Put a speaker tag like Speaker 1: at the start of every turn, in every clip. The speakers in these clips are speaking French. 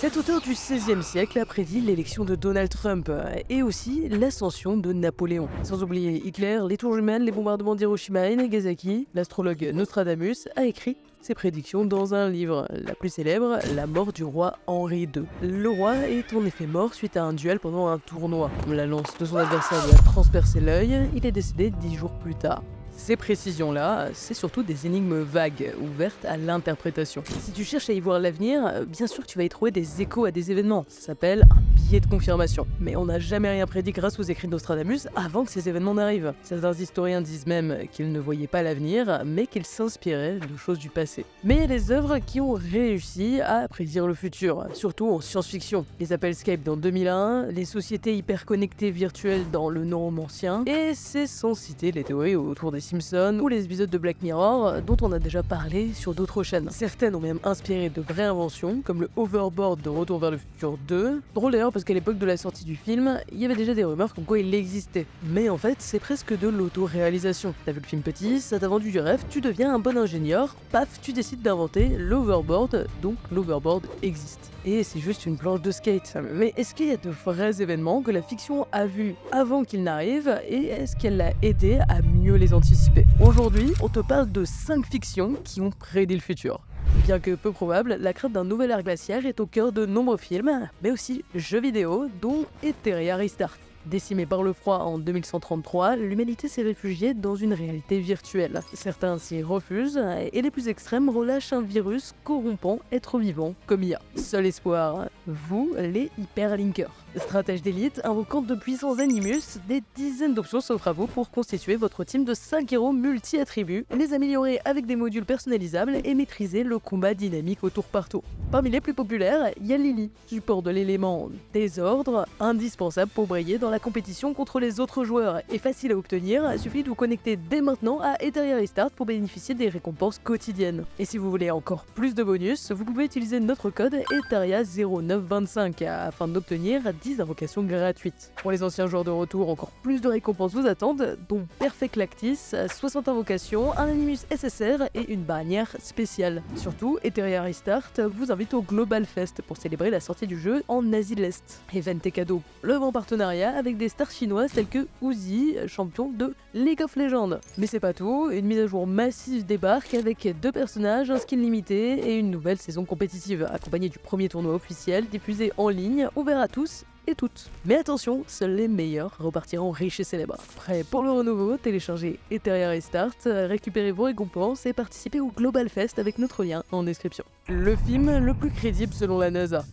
Speaker 1: Cet auteur du XVIe siècle a prédit l'élection de Donald Trump et aussi l'ascension de Napoléon. Sans oublier Hitler, les tours jumelles, les bombardements d'Hiroshima et Nagasaki, l'astrologue Nostradamus a écrit ses prédictions dans un livre, la plus célèbre, La mort du roi Henri II. Le roi est en effet mort suite à un duel pendant un tournoi. La lance de son adversaire lui a transpercé l'œil, il est décédé 10 jours plus tard. Ces précisions-là, c'est surtout des énigmes vagues, ouvertes à l'interprétation. Si tu cherches à y voir l'avenir, bien sûr que tu vas y trouver des échos à des événements. Ça s'appelle un biais de confirmation. Mais on n'a jamais rien prédit grâce aux écrits de Nostradamus avant que ces événements n'arrivent. Certains historiens disent même qu'ils ne voyaient pas l'avenir, mais qu'ils s'inspiraient de choses du passé. Mais il y a des œuvres qui ont réussi à prédire le futur, surtout en science-fiction. Les appels Skype dans 2001, les sociétés hyper-connectées virtuelles dans le Neuromancien, et c'est sans citer les théories autour des Simpsons ou les épisodes de Black Mirror dont on a déjà parlé sur d'autres chaînes. Certaines ont même inspiré de vraies inventions, comme le hoverboard de Retour vers le futur 2. Drôle d'ailleurs parce qu'à l'époque de la sortie du film, il y avait déjà des rumeurs comme quoi il existait. Mais en fait, c'est presque de l'auto-réalisation. T'as vu le film petit, ça t'a vendu du rêve, tu deviens un bon ingénieur, paf, tu décides d'inventer l'hoverboard, donc l'hoverboard existe. Et c'est juste une planche de skate. Mais est-ce qu'il y a de vrais événements que la fiction a vus avant qu'ils n'arrivent et est-ce qu'elle l'a aidé à mieux les anticiper? Aujourd'hui, on te parle de 5 fictions qui ont prédit le futur. Bien que peu probable, la crainte d'un nouvel ère glaciaire est au cœur de nombreux films, mais aussi jeux vidéo, dont Etheria Restart. Décimée par le froid en 2133, l'humanité s'est réfugiée dans une réalité virtuelle. Certains s'y refusent, et les plus extrêmes relâchent un virus corrompant êtres vivants comme IA. Seul espoir, vous, les hyperlinkers. Stratège d'élite, invoquant de puissants animus, des dizaines d'options s'offrent à vous pour constituer votre team de 5 héros multi-attributs, les améliorer avec des modules personnalisables et maîtriser le combat dynamique au tour par tour. Parmi les plus populaires, il y a Lily, support de l'élément désordre, indispensable pour briller dans la compétition contre les autres joueurs et facile à obtenir, il suffit de vous connecter dès maintenant à Etheria Restart pour bénéficier des récompenses quotidiennes. Et si vous voulez encore plus de bonus, vous pouvez utiliser notre code Etheria0925 afin d'obtenir 10 invocations gratuites. Pour les anciens joueurs de retour, encore plus de récompenses vous attendent, dont Perfect Lactis, 60 invocations, un Animus SSR et une bannière spéciale. Surtout, Etheria Restart vous invite au Global Fest pour célébrer la sortie du jeu en Asie de l'Est. Event et cadeaux, l'œuvre en partenariat avec des stars chinoises telles que Uzi, champion de League of Legends. Mais c'est pas tout, une mise à jour massive débarque avec 2 personnages, un skin limité et une nouvelle saison compétitive, accompagnée du premier tournoi officiel diffusé en ligne, ouvert à tous et toutes. Mais attention, seuls les meilleurs repartiront riches et célèbres. Prêt pour le renouveau, téléchargez Etheria Restart, récupérez vos récompenses et participez au Global Fest avec notre lien en description. Le film le plus crédible selon la NASA.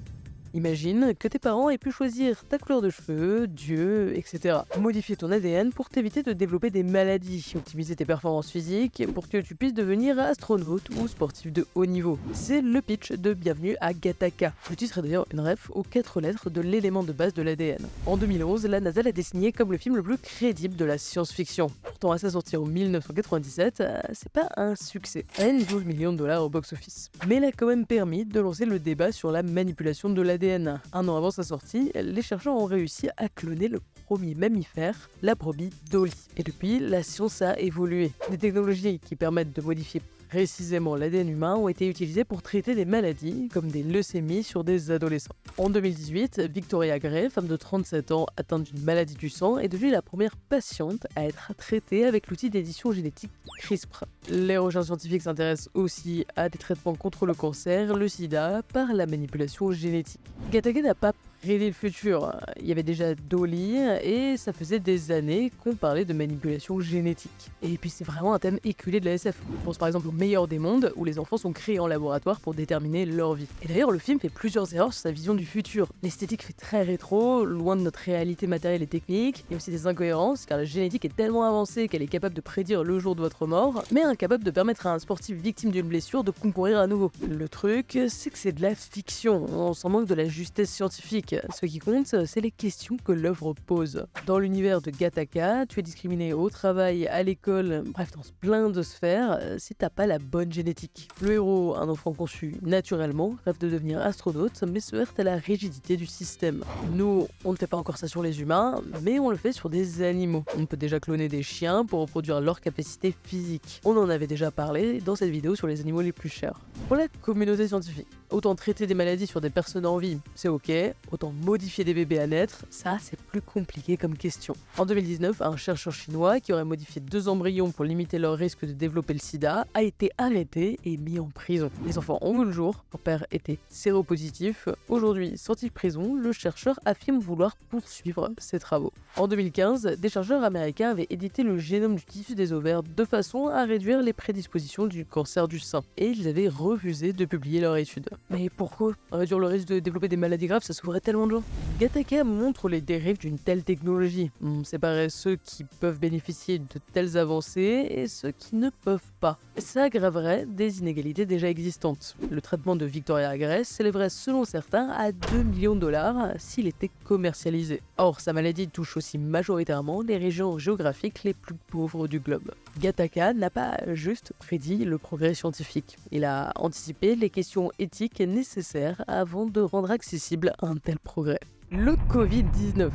Speaker 1: Imagine que tes parents aient pu choisir ta couleur de cheveux, Dieu, etc. Modifier ton ADN pour t'éviter de développer des maladies, optimiser tes performances physiques pour que tu puisses devenir astronaute ou sportif de haut niveau. C'est le pitch de Bienvenue à Gattaca. Le titre est d'ailleurs une ref aux 4 lettres de l'élément de base de l'ADN. En 2011, la NASA l'a désigné comme le film le plus crédible de la science-fiction. Pourtant, à sa sortie en 1997, c'est pas un succès. À peine 12 millions de dollars au box-office. Mais elle a quand même permis de lancer le débat sur la manipulation de l'ADN. Un an avant sa sortie, les chercheurs ont réussi à cloner le premier mammifère, la brebis Dolly. Et depuis, la science a évolué. Des technologies qui permettent de modifier précisément l'ADN humain ont été utilisées pour traiter des maladies comme des leucémies sur des adolescents. En 2018, Victoria Gray, femme de 37 ans atteinte d'une maladie du sang, est devenue la première patiente à être traitée avec l'outil d'édition génétique CRISPR. Les recherches scientifiques s'intéressent aussi à des traitements contre le cancer, le sida, par la manipulation génétique. Gattaca n'a pas prédit le futur. Il y avait déjà Dolly et ça faisait des années qu'on parlait de manipulation génétique. Et puis c'est vraiment un thème éculé de la SF. On pense par exemple au meilleur des mondes où les enfants sont créés en laboratoire pour déterminer leur vie. Et d'ailleurs le film fait plusieurs erreurs sur sa vision du futur. L'esthétique fait très rétro, loin de notre réalité matérielle et technique. Il y a aussi des incohérences car la génétique est tellement avancée qu'elle est capable de prédire le jour de votre mort, mais incapable de permettre à un sportif victime d'une blessure de concourir à nouveau. Le truc, c'est que c'est de la fiction. On s'en manque de la justesse scientifique. scientifique. Ce qui compte, c'est les questions que l'œuvre pose. Dans l'univers de Gattaca, tu es discriminé au travail, à l'école, bref, dans plein de sphères, si t'as pas la bonne génétique. Le héros, un enfant conçu naturellement, rêve de devenir astronaute, mais se heurte à la rigidité du système. Nous, on ne fait pas encore ça sur les humains, mais on le fait sur des animaux. On peut déjà cloner des chiens pour reproduire leur capacité physique. On en avait déjà parlé dans cette vidéo sur les animaux les plus chers. Pour la communauté scientifique, autant traiter des maladies sur des personnes en vie, c'est ok, autant modifier des bébés à naître, ça c'est plus compliqué comme question. En 2019, un chercheur chinois qui aurait modifié 2 embryons pour limiter leur risque de développer le sida a été arrêté et mis en prison. Les enfants ont vu le jour, leur père était séropositif. Aujourd'hui, sorti de prison, le chercheur affirme vouloir poursuivre ses travaux. En 2015, des chercheurs américains avaient édité le génome du tissu des ovaires de façon à réduire les prédispositions du cancer du sein, et ils avaient refusé de publier leur étude. Mais pourquoi réduire le risque de développer des maladies graves, ça sauverait tellement de gens. Gattaca montre les dérives d'une telle technologie. On séparait ceux qui peuvent bénéficier de telles avancées et ceux qui ne peuvent pas. Ça aggraverait des inégalités déjà existantes. Le traitement de Victoria Gress s'élèverait selon certains à 2 millions de dollars s'il était commercialisé. Or, sa maladie touche aussi majoritairement les régions géographiques les plus pauvres du globe. Gattaca n'a pas juste prédit le progrès scientifique. Il a anticipé les questions éthiques nécessaires avant de rendre accessible un tel progrès. Le Covid-19.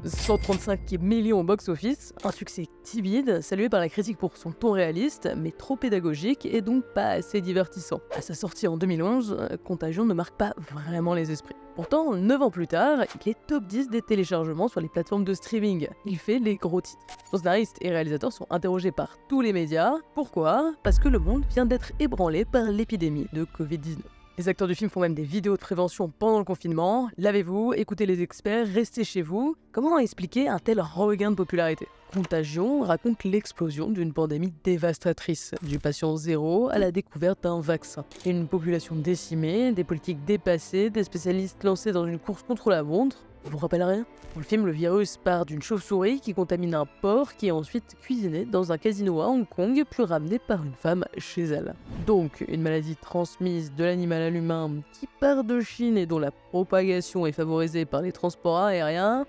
Speaker 1: 135 millions au box-office, un succès timide, salué par la critique pour son ton réaliste, mais trop pédagogique et donc pas assez divertissant. À sa sortie en 2011, Contagion ne marque pas vraiment les esprits. Pourtant, 9 ans plus tard, il est top 10 des téléchargements sur les plateformes de streaming. Il fait les gros titres. Son scénariste et réalisateur sont interrogés par tous les médias. Pourquoi ? Parce que le monde vient d'être ébranlé par l'épidémie de Covid-19. Les acteurs du film font même des vidéos de prévention pendant le confinement. Lavez-vous, écoutez les experts, restez chez vous. Comment expliquer un tel regain de popularité ? Contagion raconte l'explosion d'une pandémie dévastatrice, du patient zéro à la découverte d'un vaccin. Une population décimée, des politiques dépassées, des spécialistes lancés dans une course contre la montre. Je vous rappelle rien ? Dans le film, le virus part d'une chauve-souris qui contamine un porc qui est ensuite cuisiné dans un casino à Hong Kong puis ramené par une femme chez elle. Donc, une maladie transmise de l'animal à l'humain qui part de Chine et dont la propagation est favorisée par les transports aériens.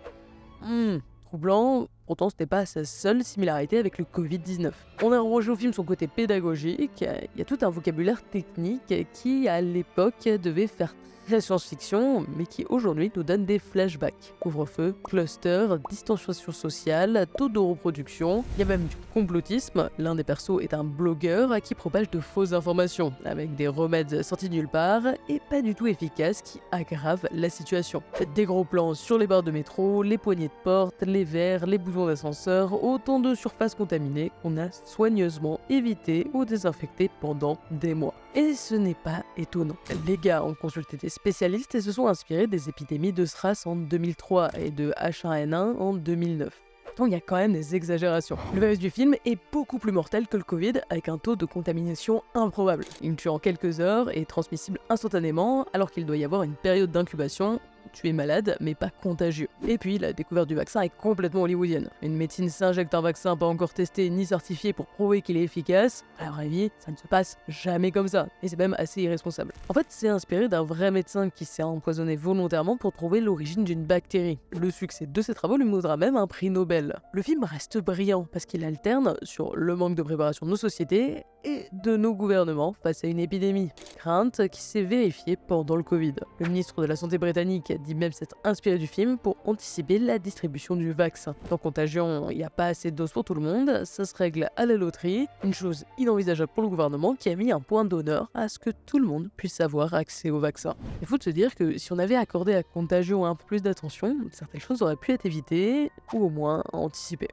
Speaker 1: Troublant. Pourtant, ce n'était pas sa seule similarité avec le Covid-19. On a reproché au film son côté pédagogique, il y a tout un vocabulaire technique qui, à l'époque, devait faire très science-fiction, mais qui aujourd'hui nous donne des flashbacks. Couvre-feu, cluster, distanciation sociale, taux de reproduction, il y a même du complotisme. L'un des persos est un blogueur qui propage de fausses informations, avec des remèdes sortis de nulle part et pas du tout efficaces qui aggravent la situation. Des gros plans sur les barres de métro, les poignées de porte, les verres, les boutons d'ascenseur, autant de surfaces contaminées qu'on a soigneusement évité ou désinfecté pendant des mois. Et ce n'est pas étonnant. Les gars ont consulté des spécialistes et se sont inspirés des épidémies de SRAS en 2003 et de H1N1 en 2009. Pourtant, il y a quand même des exagérations. Le virus du film est beaucoup plus mortel que le Covid, avec un taux de contamination improbable. Il tue en quelques heures et est transmissible instantanément, alors qu'il doit y avoir une période d'incubation. Tu es malade, mais pas contagieux. Et puis, la découverte du vaccin est complètement hollywoodienne. Une médecine s'injecte un vaccin pas encore testé ni certifié pour prouver qu'il est efficace. À la vraie vie, ça ne se passe jamais comme ça. Et c'est même assez irresponsable. En fait, c'est inspiré d'un vrai médecin qui s'est empoisonné volontairement pour trouver l'origine d'une bactérie. Le succès de ses travaux lui vaudra même un prix Nobel. Le film reste brillant parce qu'il alterne sur le manque de préparation de nos sociétés et de nos gouvernements face à une épidémie. Crainte qui s'est vérifiée pendant le Covid. Le ministre de la Santé britannique dit même s'être inspiré du film pour anticiper la distribution du vaccin. Dans Contagion, il n'y a pas assez de doses pour tout le monde, ça se règle à la loterie, une chose inenvisageable pour le gouvernement qui a mis un point d'honneur à ce que tout le monde puisse avoir accès au vaccin. Il faut se dire que si on avait accordé à Contagion un peu plus d'attention, certaines choses auraient pu être évitées ou au moins anticipées.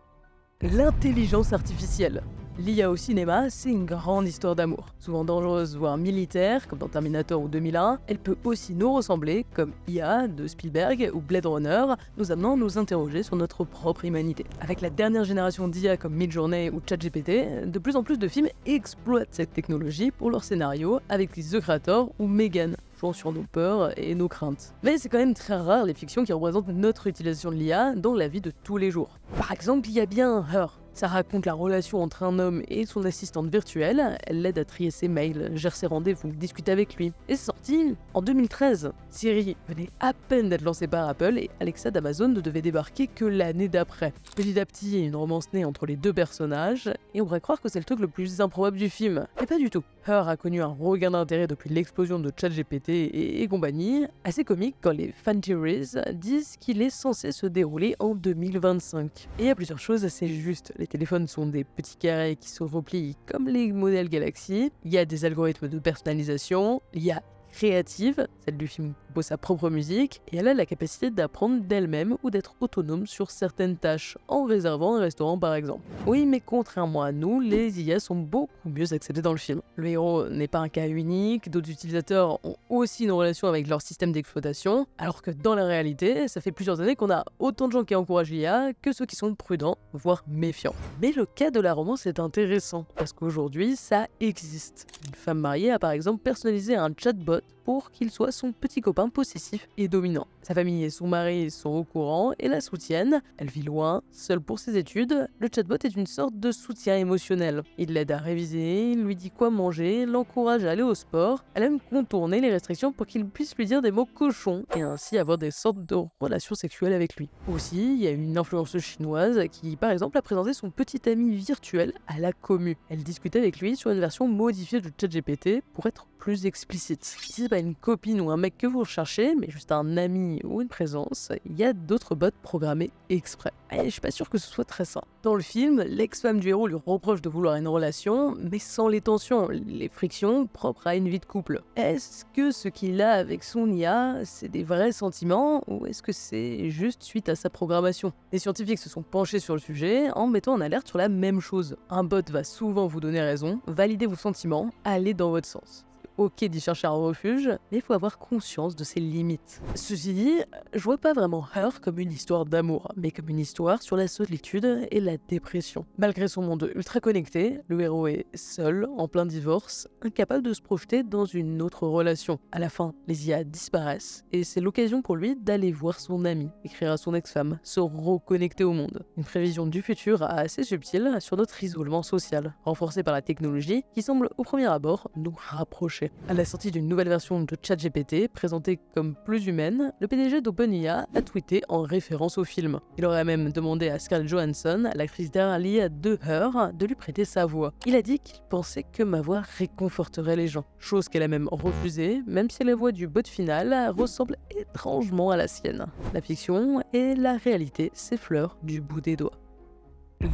Speaker 1: L'intelligence artificielle. L'IA au cinéma, c'est une grande histoire d'amour. Souvent dangereuse, voire militaire, comme dans Terminator ou 2001, elle peut aussi nous ressembler, comme IA de Spielberg ou Blade Runner, nous amenant à nous interroger sur notre propre humanité. Avec la dernière génération d'IA comme Midjourney ou ChatGPT, de plus en plus de films exploitent cette technologie pour leur scénario, avec The Creator ou Megan, jouant sur nos peurs et nos craintes. Mais c'est quand même très rare les fictions qui représentent notre utilisation de l'IA dans la vie de tous les jours. Par exemple, il y a bien Her, Ça raconte la relation entre un homme et son assistante virtuelle, elle l'aide à trier ses mails, gère ses rendez-vous, discute avec lui. Et c'est sorti en 2013. Siri venait à peine d'être lancée par Apple et Alexa d'Amazon ne devait débarquer que l'année d'après. Petit à petit, une romance née entre les deux personnages, et on pourrait croire que c'est le truc le plus improbable du film. Mais pas du tout. Her a connu un regain d'intérêt depuis l'explosion de ChatGPT et compagnie, assez comique quand les fan theories disent qu'il est censé se dérouler en 2025. Et il y a plusieurs choses assez justes. Les téléphones sont des petits carrés qui se replient comme les modèles Galaxy, il y a des algorithmes de personnalisation, il y a créative, celle du film compose sa propre musique, et elle a la capacité d'apprendre d'elle-même ou d'être autonome sur certaines tâches, en réservant un restaurant par exemple. Oui, mais contrairement à nous, les IA sont beaucoup mieux acceptées dans le film. Le héros n'est pas un cas unique, d'autres utilisateurs ont aussi une relation avec leur système d'exploitation, alors que dans la réalité, ça fait plusieurs années qu'on a autant de gens qui encouragent l'IA que ceux qui sont prudents, voire méfiants. Mais le cas de la romance est intéressant, parce qu'aujourd'hui, ça existe. Une femme mariée a par exemple personnalisé un chatbot pour qu'il soit son petit copain possessif et dominant. Sa famille et son mari sont au courant et la soutiennent. Elle vit loin, seule pour ses études. Le chatbot est une sorte de soutien émotionnel. Il l'aide à réviser, il lui dit quoi manger, l'encourage à aller au sport. Elle aime contourner les restrictions pour qu'il puisse lui dire des mots cochons et ainsi avoir des sortes de relations sexuelles avec lui. Aussi, il y a une influenceuse chinoise qui, par exemple, a présenté son petit ami virtuel à la commu. Elle discutait avec lui sur une version modifiée de ChatGPT pour être plus explicite. Si c'est pas une copine ou un mec que vous recherchez, mais juste un ami ou une présence, il y a d'autres bots programmés exprès. Et je suis pas sûr que ce soit très sain. Dans le film, l'ex-femme du héros lui reproche de vouloir une relation, mais sans les tensions, les frictions propres à une vie de couple. Est-ce que ce qu'il a avec son IA, c'est des vrais sentiments, ou est-ce que c'est juste suite à sa programmation? Les scientifiques se sont penchés sur le sujet en mettant en alerte sur la même chose. Un bot va souvent vous donner raison, valider vos sentiments, aller dans votre sens. Ok d'y chercher un refuge, mais il faut avoir conscience de ses limites. Ceci dit, je vois pas vraiment Her comme une histoire d'amour, mais comme une histoire sur la solitude et la dépression. Malgré son monde ultra connecté, le héros est seul, en plein divorce, incapable de se projeter dans une autre relation. À la fin, les IA disparaissent, et c'est l'occasion pour lui d'aller voir son ami, écrire à son ex-femme, se reconnecter au monde. Une prévision du futur assez subtile sur notre isolement social, renforcée par la technologie qui semble au premier abord nous rapprocher. À la sortie d'une nouvelle version de ChatGPT, présentée comme plus humaine, le PDG d'OpenIA a tweeté en référence au film. Il aurait même demandé à Scarlett Johansson, l'actrice derrière l'IA de Her, de lui prêter sa voix. Il a dit qu'il pensait que ma voix réconforterait les gens, chose qu'elle a même refusée, même si la voix du bot final ressemble étrangement à la sienne. La fiction et la réalité s'effleurent du bout des doigts.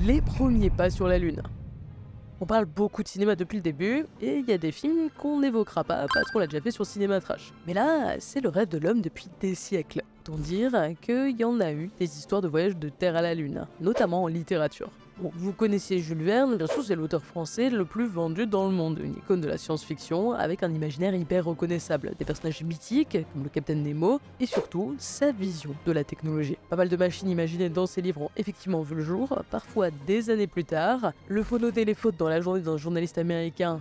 Speaker 1: Les premiers pas sur la Lune. On parle beaucoup de cinéma depuis le début, et il y a des films qu'on n'évoquera pas parce qu'on l'a déjà fait sur Cinéma Trash. Mais là, c'est le rêve de l'homme depuis des siècles. Autant dire qu'il y en a eu des histoires de voyage de Terre à la Lune, notamment en littérature. Bon, vous connaissiez Jules Verne, bien sûr c'est l'auteur français le plus vendu dans le monde, une icône de la science-fiction avec un imaginaire hyper reconnaissable, des personnages mythiques comme le Capitaine Nemo et surtout sa vision de la technologie. Pas mal de machines imaginées dans ses livres ont effectivement vu le jour, parfois des années plus tard. Le phonotéléphone dans la journée d'un journaliste américain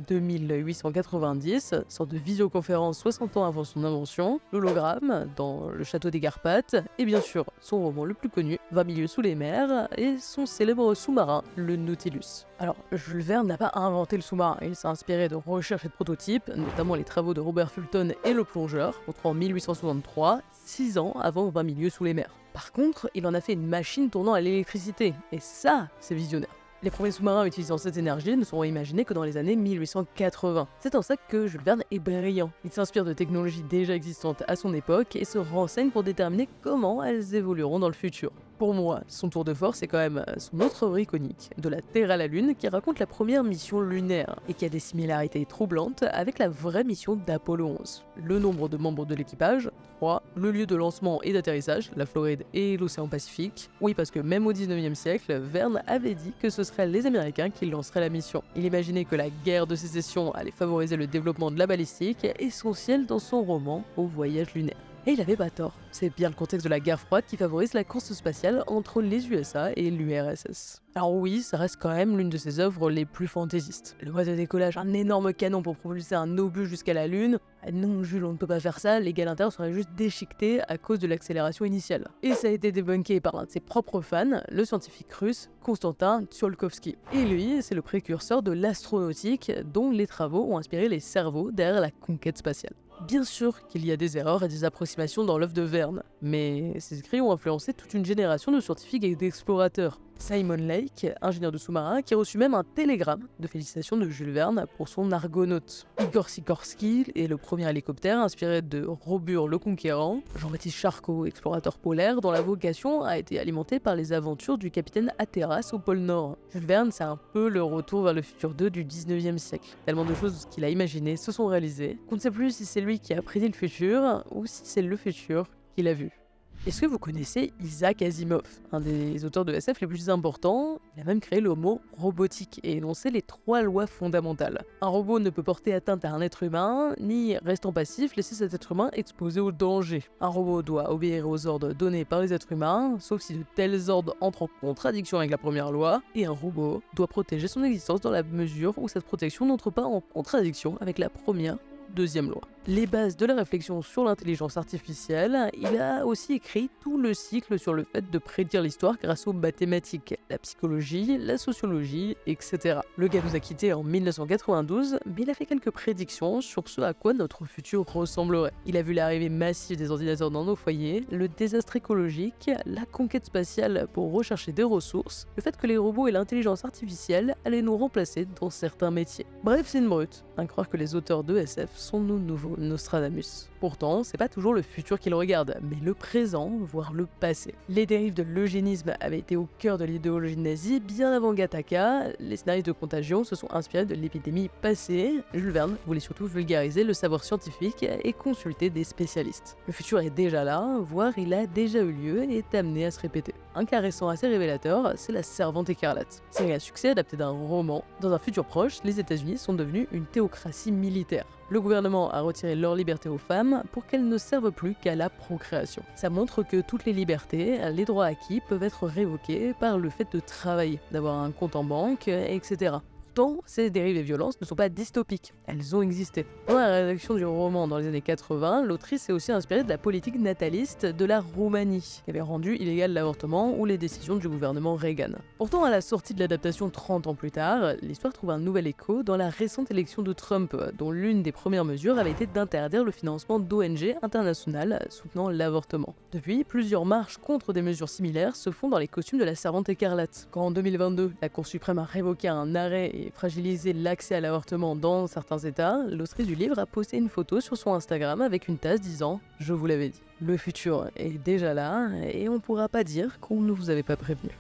Speaker 1: 2890, sorte de visioconférence 60 ans avant son invention, l'hologramme dans Le Château des Carpates, et bien sûr son roman le plus connu, 20 milieux sous les mers, et son célèbre sous-marin, le Nautilus. Alors, Jules Verne n'a pas inventé le sous-marin, il s'est inspiré de recherches et de prototypes, notamment les travaux de Robert Fulton et le plongeur, contre en 1863, 6 ans avant 20 milieux sous les mers. Par contre, il en a fait une machine tournant à l'électricité, et ça, c'est visionnaire. Les premiers sous-marins utilisant cette énergie ne seront imaginés que dans les années 1880. C'est en ça que Jules Verne est brillant. Il s'inspire de technologies déjà existantes à son époque et se renseigne pour déterminer comment elles évolueront dans le futur. Pour moi, son tour de force est quand même son autre œuvre iconique, De la Terre à la Lune, qui raconte la première mission lunaire et qui a des similarités troublantes avec la vraie mission d'Apollo 11. Le nombre de membres de l'équipage, 3, le lieu de lancement et d'atterrissage, la Floride et l'océan Pacifique. Oui, parce que même au 19e siècle, Verne avait dit que ce seraient les Américains qui lanceraient la mission. Il imaginait que la guerre de sécession allait favoriser le développement de la balistique, essentiel dans son roman Au voyage lunaire. Et il avait pas tort. C'est bien le contexte de la guerre froide qui favorise la course spatiale entre les USA et l'URSS. Alors oui, ça reste quand même l'une de ses œuvres les plus fantaisistes. Le mode de décollage, un énorme canon pour propulser un obus jusqu'à la Lune. Ah non, Jules, on ne peut pas faire ça, les gars à l'intérieur seraient juste déchiquetés à cause de l'accélération initiale. Et ça a été débunké par l'un de ses propres fans, le scientifique russe Konstantin Tsiolkovsky. Et lui, c'est le précurseur de l'astronautique dont les travaux ont inspiré les cerveaux derrière la conquête spatiale. Bien sûr qu'il y a des erreurs et des approximations dans l'œuvre de Verne, mais ces écrits ont influencé toute une génération de scientifiques et d'explorateurs. Simon Lake, ingénieur de sous-marin, qui a reçu même un télégramme de félicitations de Jules Verne pour son Argonaute. Igor Sikorsky est le premier hélicoptère inspiré de Robur le Conquérant. Jean-Baptiste Charcot, explorateur polaire, dont la vocation a été alimentée par les aventures du capitaine Hatteras au pôle Nord. Jules Verne, c'est un peu le retour vers le futur 2 du 19e siècle. Tellement de choses qu'il a imaginées se sont réalisées qu'on ne sait plus si c'est lui qui a prédit le futur ou si c'est le futur qu'il a vu. Est-ce que vous connaissez Isaac Asimov, un des auteurs de SF les plus importants? Il a même créé le mot robotique et énoncé les 3 lois fondamentales. Un robot ne peut porter atteinte à un être humain, ni, restant passif, laisser cet être humain exposé au danger. Un robot doit obéir aux ordres donnés par les êtres humains, sauf si de tels ordres entrent en contradiction avec la première loi, et un robot doit protéger son existence dans la mesure où cette protection n'entre pas en contradiction avec la première deuxième loi. Les bases de la réflexion sur l'intelligence artificielle, il a aussi écrit tout le cycle sur le fait de prédire l'histoire grâce aux mathématiques, la psychologie, la sociologie, etc. Le gars nous a quittés en 1992, mais il a fait quelques prédictions sur ce à quoi notre futur ressemblerait. Il a vu l'arrivée massive des ordinateurs dans nos foyers, le désastre écologique, la conquête spatiale pour rechercher des ressources, le fait que les robots et l'intelligence artificielle allaient nous remplacer dans certains métiers. Bref, c'est une brute, à croire que les auteurs de SF sont nos nouveaux Nostradamus. Pourtant, c'est pas toujours le futur qu'ils regardent, mais le présent, voire le passé. Les dérives de l'eugénisme avaient été au cœur de l'idéologie nazie bien avant Gattaca. Les scénarios de contagion se sont inspirés de l'épidémie passée. Jules Verne voulait surtout vulgariser le savoir scientifique et consulter des spécialistes. Le futur est déjà là, voire il a déjà eu lieu et est amené à se répéter. Un cas récent assez révélateur, c'est La Servante écarlate. Série à succès adaptée d'un roman. Dans un futur proche, les États-Unis sont devenus une théocratie militaire. Le gouvernement a retiré leur liberté aux femmes pour qu'elles ne servent plus qu'à la procréation. Ça montre que toutes les libertés, les droits acquis peuvent être révoqués par le fait de travailler, d'avoir un compte en banque, etc. Pourtant, ces dérives et violences ne sont pas dystopiques, elles ont existé. Dans la rédaction du roman dans les années 80, l'autrice s'est aussi inspirée de la politique nataliste de la Roumanie, qui avait rendu illégal l'avortement ou les décisions du gouvernement Reagan. Pourtant, à la sortie de l'adaptation 30 ans plus tard, l'histoire trouve un nouvel écho dans la récente élection de Trump, dont l'une des premières mesures avait été d'interdire le financement d'ONG internationales soutenant l'avortement. Depuis, plusieurs marches contre des mesures similaires se font dans les costumes de la Servante écarlate. Quand en 2022, la Cour suprême a révoqué un arrêt et fragiliser l'accès à l'avortement dans certains États, l'autrice du livre a posté une photo sur son Instagram avec une tasse disant « Je vous l'avais dit ». Le futur est déjà là et on pourra pas dire qu'on ne vous avait pas prévenu.